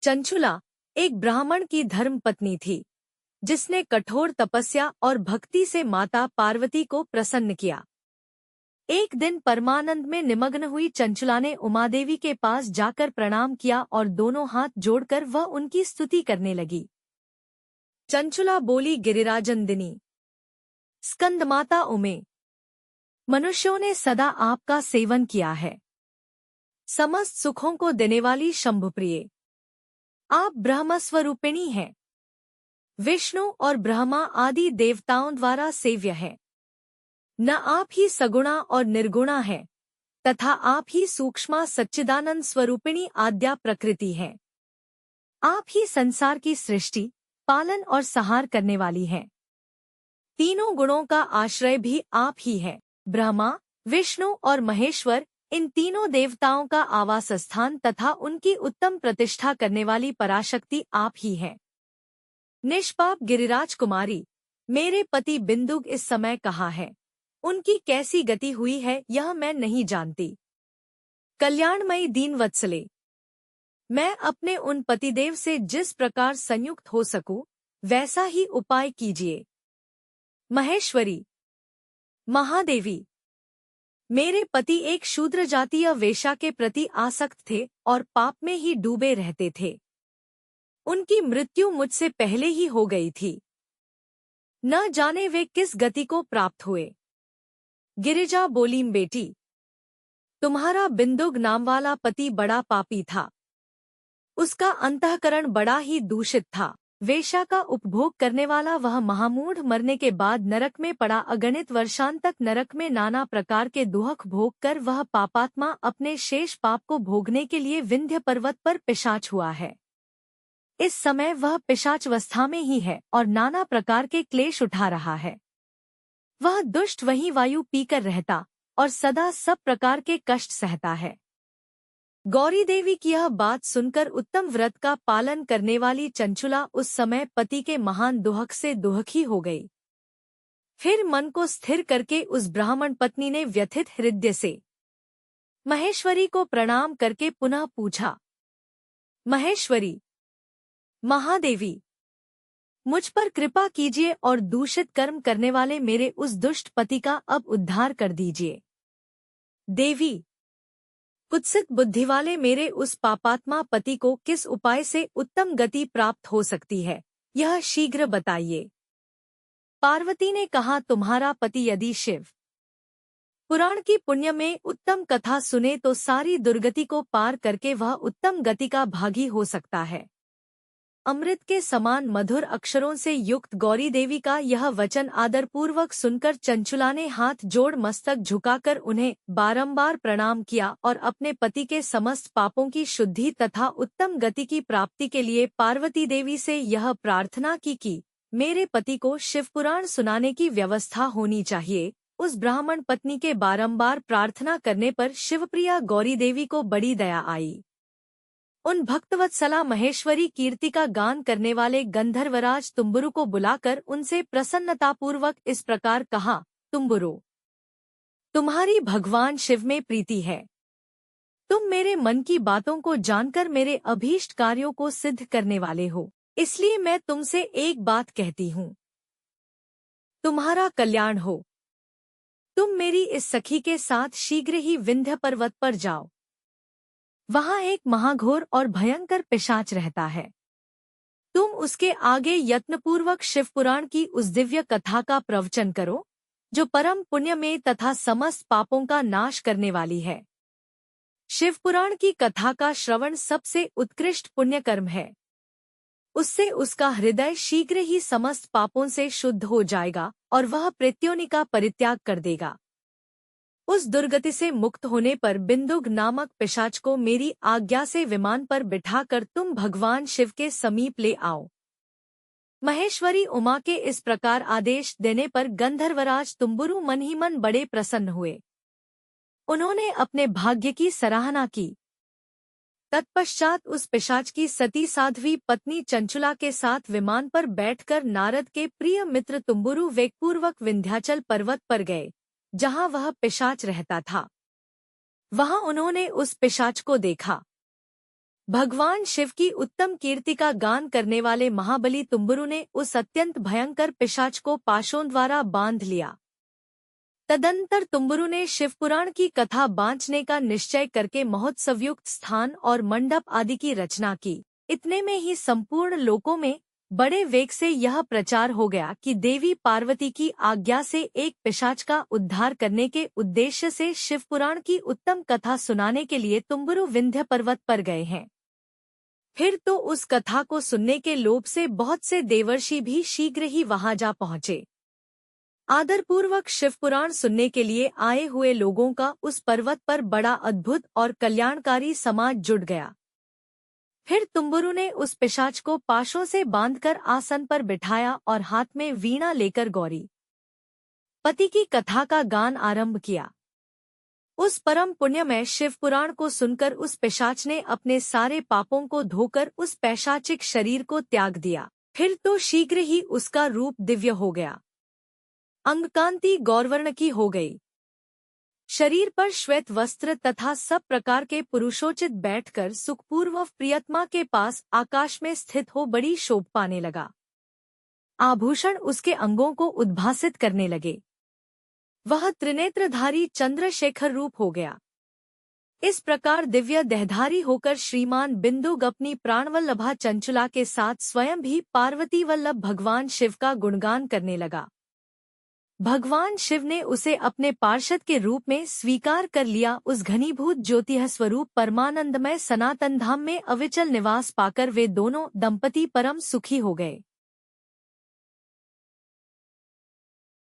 चंचुला एक ब्राह्मण की धर्म पत्नी थी, जिसने कठोर तपस्या और भक्ति से माता पार्वती को प्रसन्न किया। एक दिन परमानंद में निमग्न हुई चंचुला ने उमादेवी के पास जाकर प्रणाम किया और दोनों हाथ जोड़कर वह उनकी स्तुति करने लगी। चंचुला बोली, गिरिराजनंदिनी, स्कंदमाता उमे, मनुष्यों ने सदा आपका सेवन किया है। समस्त सुखों को देने वाली शंभुप्रिय, आप ब्रह्मस्वरूपिणी हैं। विष्णु और ब्रह्मा आदि देवताओं द्वारा सेव्य है। न आप ही सगुणा और निर्गुणा है, तथा आप ही सूक्ष्मा सच्चिदानंद स्वरूपिणी आद्या प्रकृति है। आप ही संसार की सृष्टि, पालन और संहार करने वाली हैं। तीनों गुणों का आश्रय भी आप ही है। ब्रह्मा, विष्णु और महेश्वर, इन तीनों देवताओं का आवास स्थान तथा उनकी उत्तम प्रतिष्ठा करने वाली पराशक्ति आप ही है। निष्पाप गिरिराज कुमारी, मेरे पति बिंदुग इस समय कहाँ है? उनकी कैसी गति हुई है यह मैं नहीं जानती। कल्याणमयी दीनवत्सले, मैं अपने उन पतिदेव से जिस प्रकार संयुक्त हो सकूं, वैसा ही उपाय कीजिए। महेश्वरी, महादेवी, मेरे पति एक शूद्र जातीय वेश्या के प्रति आसक्त थे और पाप में ही डूबे रहते थे। उनकी मृत्यु मुझसे पहले ही हो गई थी। न जाने वे किस गति को प्राप्त हुए। गिरिजा बोली, बेटी, तुम्हारा बिंदुग नाम वाला पति बड़ा पापी था। उसका अंतःकरण बड़ा ही दूषित था। वेश्या का उपभोग करने वाला वह महामूढ़ मरने के बाद नरक में पड़ा। अगणित वर्षांतक नरक में नाना प्रकार के दुख भोग कर वह पापात्मा अपने शेष पाप को भोगने के लिए विंध्य पर्वत पर पिशाच हुआ है। इस समय वह पिशाचावस्था में ही है और नाना प्रकार के क्लेश उठा रहा है। वह दुष्ट वहीं वायु पीकर रहता और सदा सब प्रकार के कष्ट सहता है। गौरी देवी की यह बात सुनकर उत्तम व्रत का पालन करने वाली चंचुला उस समय पति के महान दुहक से दुहखी हो गई। फिर मन को स्थिर करके उस ब्राह्मण पत्नी ने व्यथित हृदय से महेश्वरी को प्रणाम करके पुनः पूछा, महेश्वरी, महादेवी, मुझ पर कृपा कीजिए और दूषित कर्म करने वाले मेरे उस दुष्ट पति का अब उद्धार कर दीजिए। देवी, कुत्सित बुद्धि वाले मेरे उस पापात्मा पति को किस उपाय से उत्तम गति प्राप्त हो सकती है, यह शीघ्र बताइए। पार्वती ने कहा, तुम्हारा पति यदि शिव पुराण की पुण्य में उत्तम कथा सुने तो सारी दुर्गति को पार करके वह उत्तम गति का भागी हो सकता है। अमृत के समान मधुर अक्षरों से युक्त गौरी देवी का यह वचन आदरपूर्वक सुनकर चंचुला ने हाथ जोड़ मस्तक झुकाकर उन्हें बारंबार प्रणाम किया और अपने पति के समस्त पापों की शुद्धि तथा उत्तम गति की प्राप्ति के लिए पार्वती देवी से यह प्रार्थना की कि मेरे पति को शिवपुराण सुनाने की व्यवस्था होनी चाहिए। उस ब्राह्मण पत्नी के बारंबार प्रार्थना करने पर शिवप्रिया गौरी देवी को बड़ी दया आई। उन भक्तवत्सला महेश्वरी कीर्ति का गान करने वाले गंधर्वराज तुम्बुरु को बुलाकर उनसे प्रसन्नतापूर्वक इस प्रकार कहा, तुम्बुरु, तुम्हारी भगवान शिव में प्रीति है। तुम मेरे मन की बातों को जानकर मेरे अभीष्ट कार्यों को सिद्ध करने वाले हो, इसलिए मैं तुमसे एक बात कहती हूँ, तुम्हारा कल्याण हो। तुम मेरी इस सखी के साथ शीघ्र ही विंध्य पर्वत पर जाओ। वहां एक महाघोर और भयंकर पिशाच रहता है। तुम उसके आगे यत्नपूर्वक शिवपुराण की उस दिव्य कथा का प्रवचन करो, जो परम पुण्य में तथा समस्त पापों का नाश करने वाली है। शिवपुराण की कथा का श्रवण सबसे उत्कृष्ट पुण्य कर्म है। उससे उसका हृदय शीघ्र ही समस्त पापों से शुद्ध हो जाएगा और वह प्रत्योनिका परित्याग कर देगा। उस दुर्गति से मुक्त होने पर बिंदुग नामक पिशाच को मेरी आज्ञा से विमान पर बिठाकर तुम भगवान शिव के समीप ले आओ। महेश्वरी उमा के इस प्रकार आदेश देने पर गंधर्वराज तुम्बुरु मन ही मन बड़े प्रसन्न हुए। उन्होंने अपने भाग्य की सराहना की। तत्पश्चात उस पिशाच की सती साध्वी पत्नी चंचुला के साथ विमान पर बैठकर नारद के प्रिय मित्र तुम्बुरु वेगपूर्वक विंध्याचल पर्वत पर गए, जहां वह पिशाच रहता था। वहां उन्होंने उस पिशाच को देखा। भगवान शिव की उत्तम कीर्ति का गान करने वाले महाबली तुम्बुरु ने उस अत्यंत भयंकर पिशाच को पाशों द्वारा बांध लिया। तदंतर तुम्बुरु ने शिवपुराण की कथा बांचने का निश्चय करके महोत्सवयुक्त स्थान और मंडप आदि की रचना की। इतने में ही संपूर्ण लोकों में बड़े वेग से यह प्रचार हो गया कि देवी पार्वती की आज्ञा से एक पिशाच का उद्धार करने के उद्देश्य से शिवपुराण की उत्तम कथा सुनाने के लिए तुम्बुरु विंध्य पर्वत पर गए हैं। फिर तो उस कथा को सुनने के लोभ से बहुत से देवर्षि भी शीघ्र ही वहां जा पहुंचे। आदरपूर्वक शिवपुराण सुनने के लिए आए हुए लोगों का उस पर्वत पर बड़ा अद्भुत और कल्याणकारी समाज जुट गया। फिर तुम्बुरु ने उस पिशाच को पाशों से बांधकर आसन पर बिठाया और हाथ में वीणा लेकर गौरी पति की कथा का गान आरंभ किया। उस परम पुण्यमय शिवपुराण को सुनकर उस पिशाच ने अपने सारे पापों को धोकर उस पैशाचिक शरीर को त्याग दिया। फिर तो शीघ्र ही उसका रूप दिव्य हो गया, अंगकांति गौरवर्ण की हो गई। शरीर पर श्वेत वस्त्र तथा सब प्रकार के पुरुषोचित बैठकर सुखपूर्व प्रियतमा के पास आकाश में स्थित हो बड़ी शोभ पाने लगा। आभूषण उसके अंगों को उद्भासित करने लगे। वह त्रिनेत्रधारी चंद्रशेखर रूप हो गया। इस प्रकार दिव्य देहधारी होकर श्रीमान बिंदुक अपनी प्राणवल्लभा चंचुला के साथ स्वयं भी पार्वती वल्लभ भगवान शिव का गुणगान करने लगा। भगवान शिव ने उसे अपने पार्षद के रूप में स्वीकार कर लिया। उस घनीभूत ज्योतिः स्वरूप परमानंदमय सनातन धाम में अविचल निवास पाकर वे दोनों दंपति परम सुखी हो गए।